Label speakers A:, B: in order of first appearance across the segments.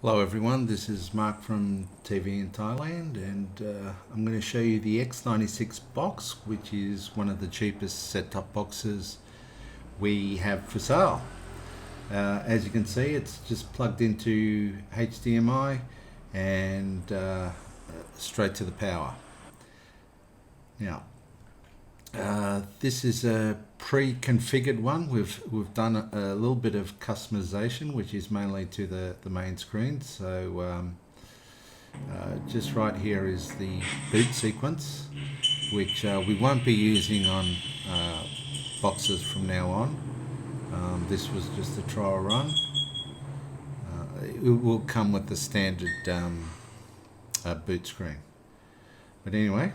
A: Hello everyone, this is Mark from TV in Thailand, and I'm going to show you the X96 box, which is one of the cheapest set-top boxes we have for sale. As you can see, it's just plugged into HDMI and straight to the power. Now, this is a pre-configured one. We've done a little bit of customization, which is mainly to the main screen. So just right here is the boot sequence, which we won't be using on boxes from now on. This was just a trial run. It will come with the standard boot screen. But anyway,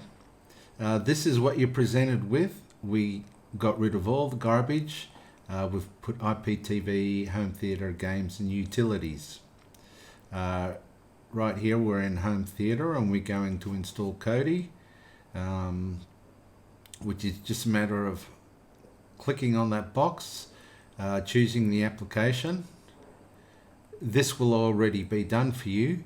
A: this is what you're presented with. We got rid of all the garbage. We've put IPTV, home theater, games and utilities. Right here we're in home theater and we're going to install Kodi, which is just a matter of clicking on that box, choosing the application. This will already be done for you,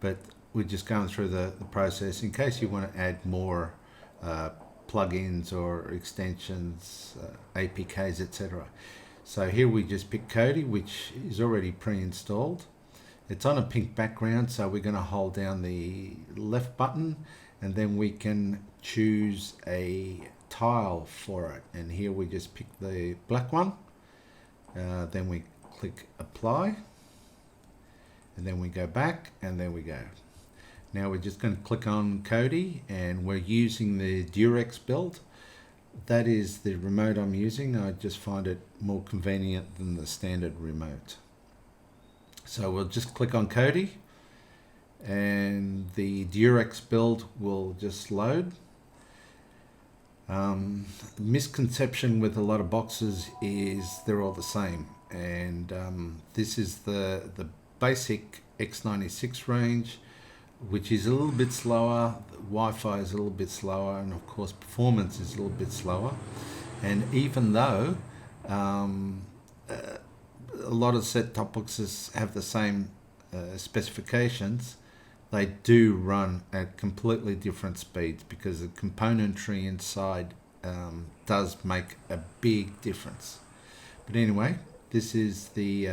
A: but we're just going through the process in case you want to add more plugins or extensions, APKs, etc. So here we just pick Kodi, which is already pre-installed. It's on a pink background, so we're going to hold down the left button and then we can choose a tile for it. And here we just pick the black one, then we click apply, and then we go back, and there we go. Now we're just going to click on Kodi, and we're using the Durex Build. That is the remote I'm using. I just find it more convenient than the standard remote. So we'll just click on Kodi, and the Durex Build will just load. Misconception with a lot of boxes is they're all the same, and this is the basic X96 range, which is a little bit slower. Wi-Fi is a little bit slower, and of course performance is a little bit slower. And even though a lot of set-top boxes have the same specifications, they do run at completely different speeds because the componentry inside does make a big difference. But anyway, this is the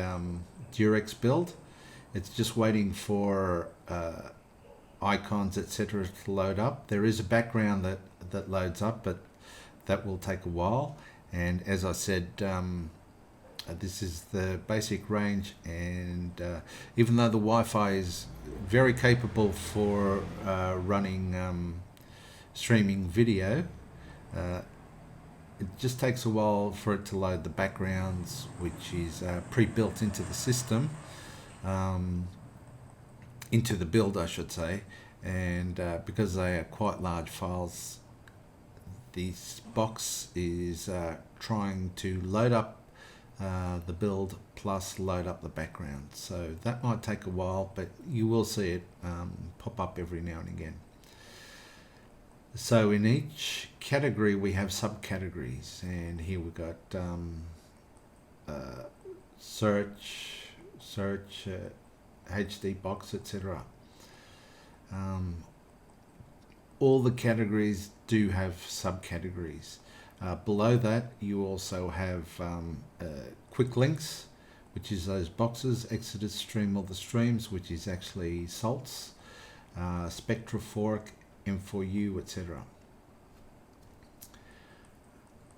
A: Durex Build. It's just waiting for icons, etc. to load up. There is a background that loads up, but that will take a while. And as I said, this is the basic range, and even though the Wi-Fi is very capable for running streaming video, it just takes a while for it to load the backgrounds, which is pre-built into the system, into the build I should say, and because they are quite large files, this box is trying to load up the build plus load up the background. So that might take a while, but you will see it pop up every now and again. So in each category we have subcategories, and here we've got search, HD box, etc. All the categories do have subcategories. Below that you also have quick links, which is those boxes. Exodus, stream all the streams, which is actually salts, Spectra fork, M4U, etc.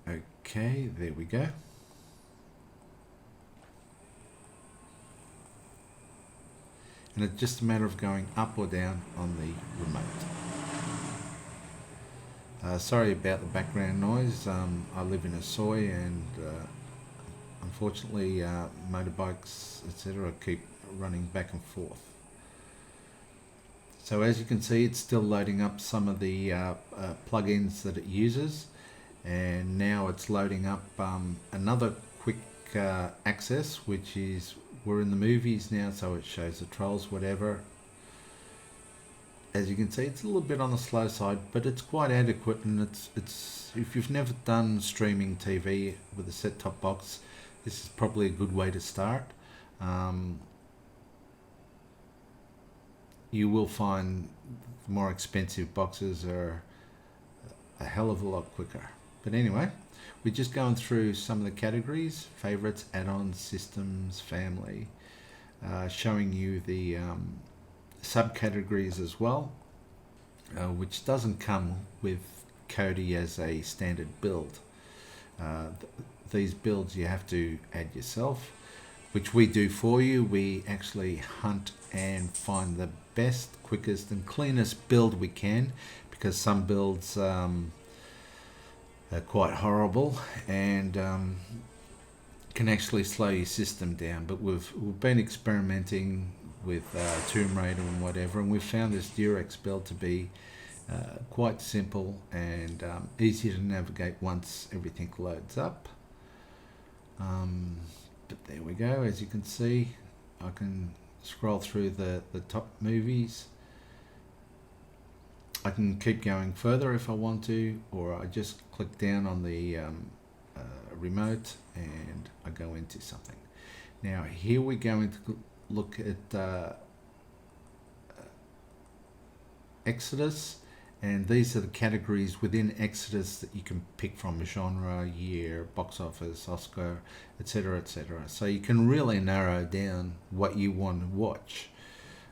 A: Okay, there we go. And it's just a matter of going up or down on the remote. Sorry about the background noise. I live in a soy, and unfortunately motorbikes, etc. keep running back and forth. So as you can see, it's still loading up some of the plugins that it uses, and now it's loading up another quick access, which is, we're in the movies now, so it shows the trolls, whatever. As you can see, it's a little bit on the slow side, but it's quite adequate, and it's if you've never done streaming TV with a set-top box, this is probably a good way to start. you will find more expensive boxes are a hell of a lot quicker. But anyway, we're just going through some of the categories: favorites, add-ons, systems, family, showing you the subcategories as well, which doesn't come with Kodi as a standard build. These builds you have to add yourself, which we do for you. We actually hunt and find the best, quickest and cleanest build we can, because some builds are quite horrible and can actually slow your system down. But we've been experimenting with Tomb Raider and whatever, and we've found this Durex Build to be quite simple and easy to navigate once everything loads up. But there we go. As you can see, I can scroll through the top movies. I can keep going further if I want to, or I just click down on the remote and I go into something. Now here we're going to look at Exodus, and these are the categories within Exodus that you can pick from: genre, year, box office, Oscar, etc., etc. So you can really narrow down what you want to watch.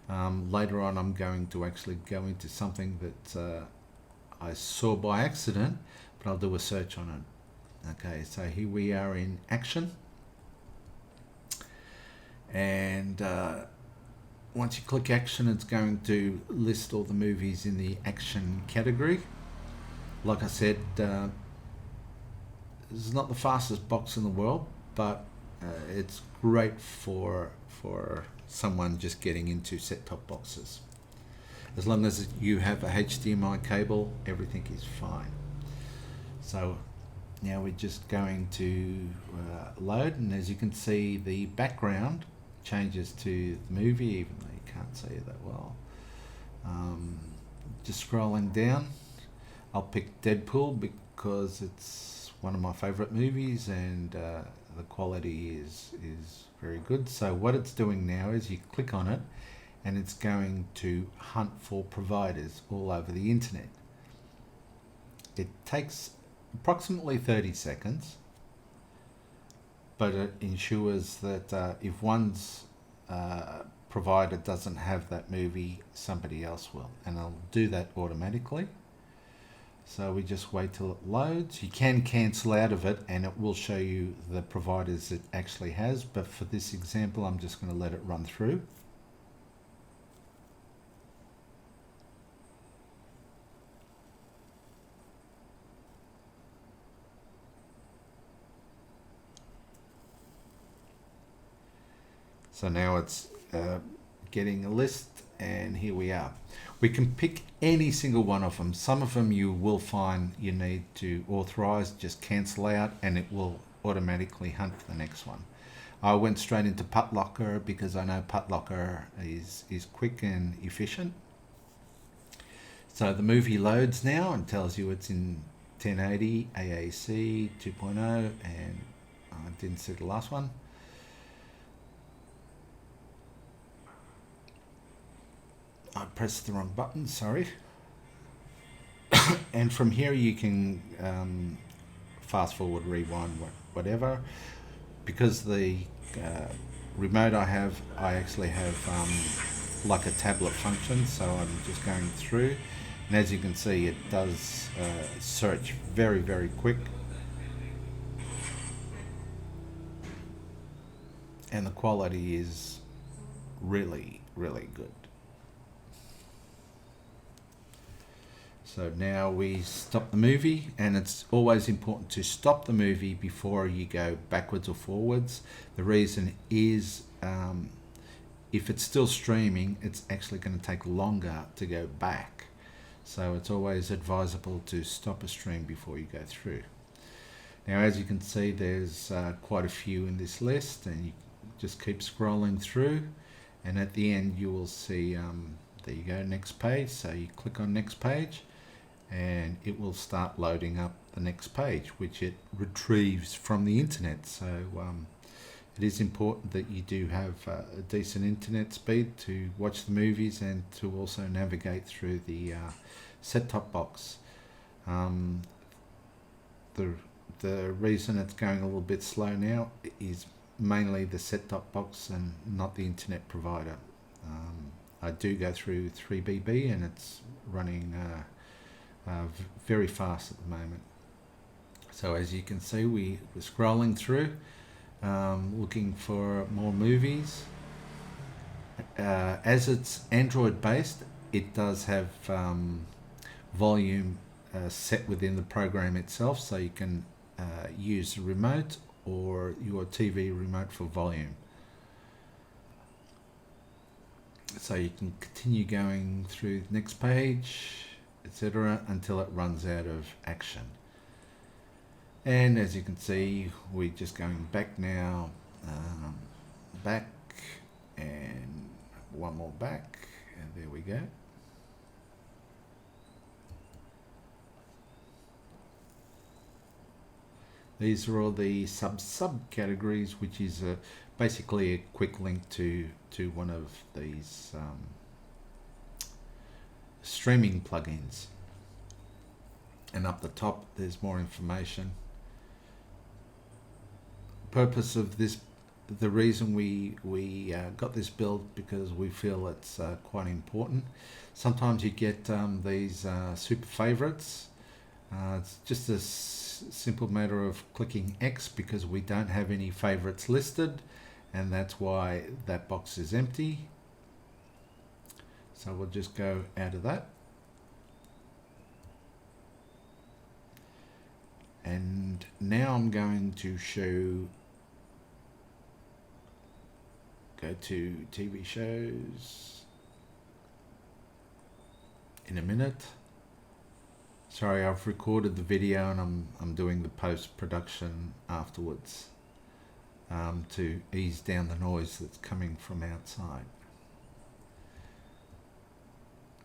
A: Later on I'm going to actually go into something that I saw by accident, but I'll do a search on it. Okay, so here we are in action, and once you click action, it's going to list all the movies in the action category. Like I said, this is not the fastest box in the world, but it's great for someone just getting into set-top boxes. As long as you have a HDMI cable, everything is fine. So now we're just going to load, and as you can see, the background changes to the movie, even though you can't see it that well. Just scrolling down, I'll pick Deadpool because it's one of my favorite movies, and the quality is very good. So what it's doing now is you click on it and it's going to hunt for providers all over the internet. It takes approximately 30 seconds, but it ensures that if one's provider doesn't have that movie, somebody else will, and I'll do that automatically. So we just wait till it loads. You can cancel out of it and it will show you the providers it actually has, but for this example I'm just going to let it run through. So now it's getting a list, and here we are. We can pick any single one of them. Some of them you will find you need to authorize, just cancel out, and it will automatically hunt for the next one. I went straight into Putlocker because I know Putlocker is quick and efficient. So the movie loads now and tells you it's in 1080, AAC 2.0, and I didn't see the last one. I pressed the wrong button, sorry. And from here you can fast forward, rewind, whatever. Because the remote I actually have like a tablet function, so I'm just going through, and as you can see it does search very, very quick, and the quality is really, really good. So now we stop the movie, and it's always important to stop the movie before you go backwards or forwards. The reason is if it's still streaming, it's actually going to take longer to go back. So it's always advisable to stop a stream before you go through. Now as you can see, there's quite a few in this list, and you just keep scrolling through, and at the end you will see there you go, next page. So you click on next page and it will start loading up the next page, which it retrieves from the internet. So it is important that you do have a decent internet speed to watch the movies and to also navigate through the set-top box. Um, the reason it's going a little bit slow now is mainly the set-top box and not the internet provider. I do go through 3BB and it's running very fast at the moment. So as you can see, we're scrolling through, looking for more movies. As it's Android based, it does have volume set within the program itself, so you can use the remote or your TV remote for volume. So you can continue going through the next page, etc., until it runs out of action. And as you can see, we're just going back now, back, and one more back, and there we go. These are all the subcategories, which is basically a quick link to one of these streaming plugins. And up the top, there's more information. Purpose of this, the reason we got this build, because we feel it's quite important. Sometimes you get these super favorites. It's just a simple matter of clicking X because we don't have any favorites listed, and that's why that box is empty. So we'll just go out of that. And now I'm going to go to TV shows in a minute. Sorry, I've recorded the video and I'm doing the post-production afterwards to ease down the noise that's coming from outside.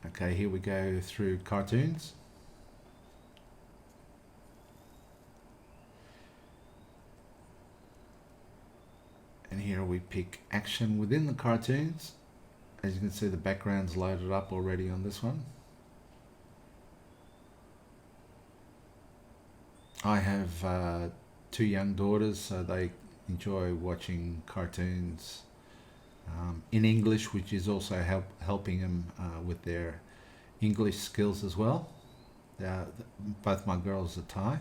A: Okay, here we go through cartoons. And here we pick action within the cartoons. As you can see, the background's loaded up already on this one. I have 2 young daughters, so they enjoy watching cartoons in English, which is also helping them with their English skills as well. Both my girls are Thai.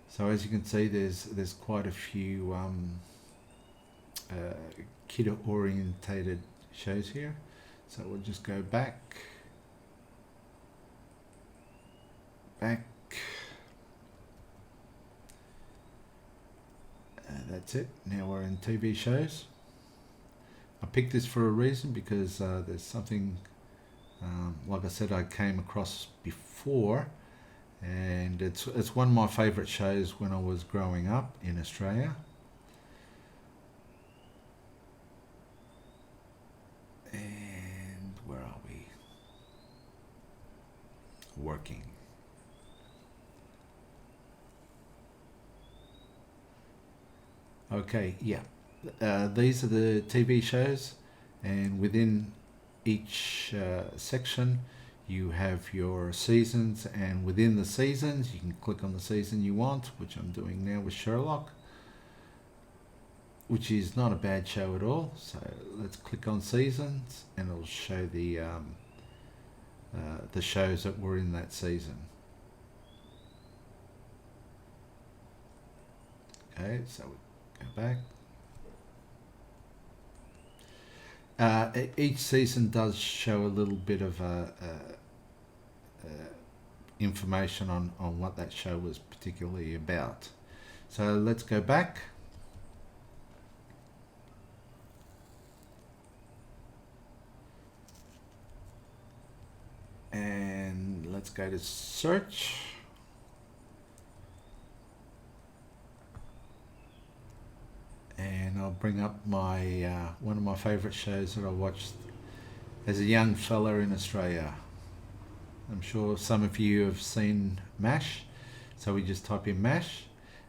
A: So as you can see, there's quite a few kid-orientated shows here. So we'll just go back. That's it. Now we're in TV shows. I picked this for a reason because there's something, like I said, I came across before, and it's one of my favourite shows when I was growing up in Australia. And where are we? Working. Okay, yeah. These are the TV shows, and within each section you have your seasons, and within the seasons you can click on the season you want, which I'm doing now with Sherlock, which is not a bad show at all. So let's click on seasons and it'll show the shows that were in that season. Okay, so we go back. Each season does show a little bit of information on what that show was particularly about. So let's go back. And let's go to search. And I'll bring up my one of my favourite shows that I watched as a young fella in Australia. I'm sure some of you have seen MASH, so we just type in MASH,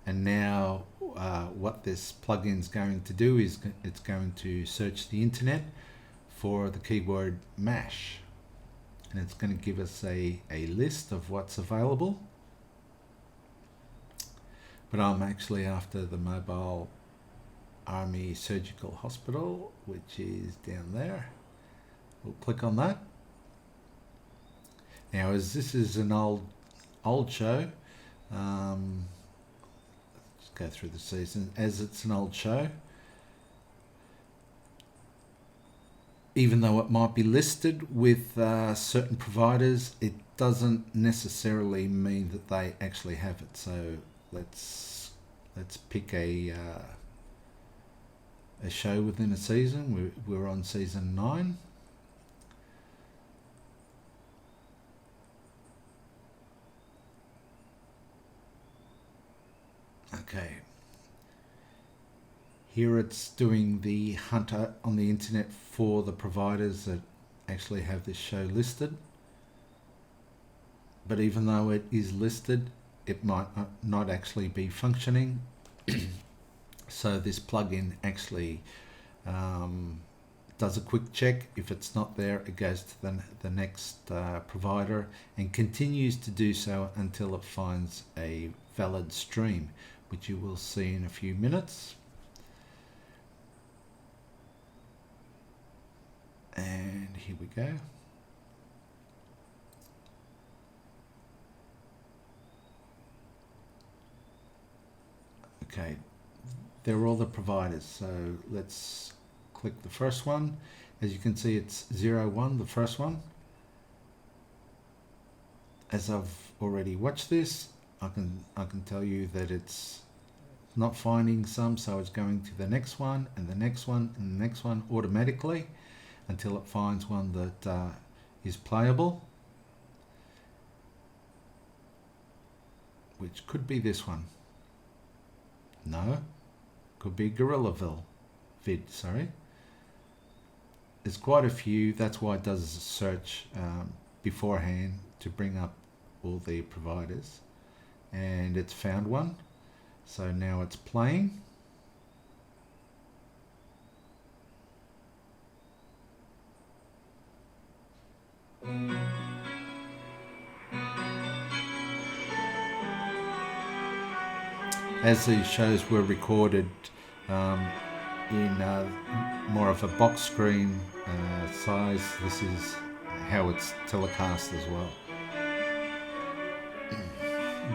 A: and now what this plugin is going to do is it's going to search the internet for the keyword MASH, and it's going to give us a list of what's available. But I'm actually after the Mobile Army Surgical Hospital, which is down there. We'll click on that. Now, as this is an old show, let's go through the season. As it's an old show, even though it might be listed with certain providers, it doesn't necessarily mean that they actually have it. So let's pick a show within a season. We're on season 9. Okay. Here it's doing the hunt on the internet for the providers that actually have this show listed. But even though it is listed, it might not actually be functioning. So this plugin actually does a quick check. If it's not there, it goes to the next provider and continues to do so until it finds a valid stream, which you will see in a few minutes. And here we go. Okay, they're all the providers. So let's click the first one. As you can see, it's 01, the first one. As I've already watched this, I can tell you that it's not finding some, so it's going to the next one and the next one and the next one automatically until it finds one that is playable, which could be this one. No, could be Gorillaville vid, sorry. There's quite a few, that's why it does a search beforehand to bring up all the providers. And it's found one, so now it's playing. As these shows were recorded in more of a box screen size, this is how it's telecast as well.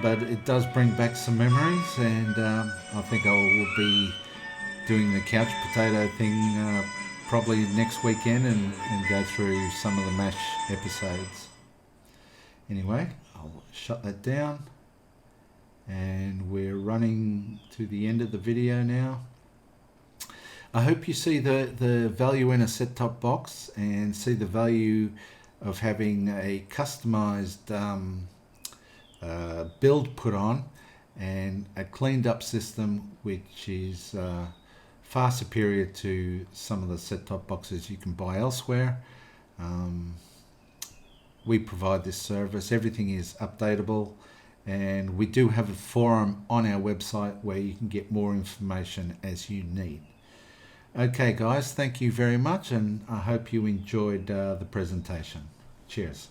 A: But it does bring back some memories, and I think I will be doing the couch potato thing probably next weekend and go through some of the MASH episodes. Anyway, I'll shut that down, and we're running to the end of the video now. I hope you see the value in a set-top box and see the value of having a customized build put on and a cleaned up system, which is far superior to some of the set-top boxes you can buy elsewhere. We provide this service. Everything is updatable, and we do have a forum on our website where you can get more information as you need. Okay guys, thank you very much, and I hope you enjoyed the presentation. Cheers.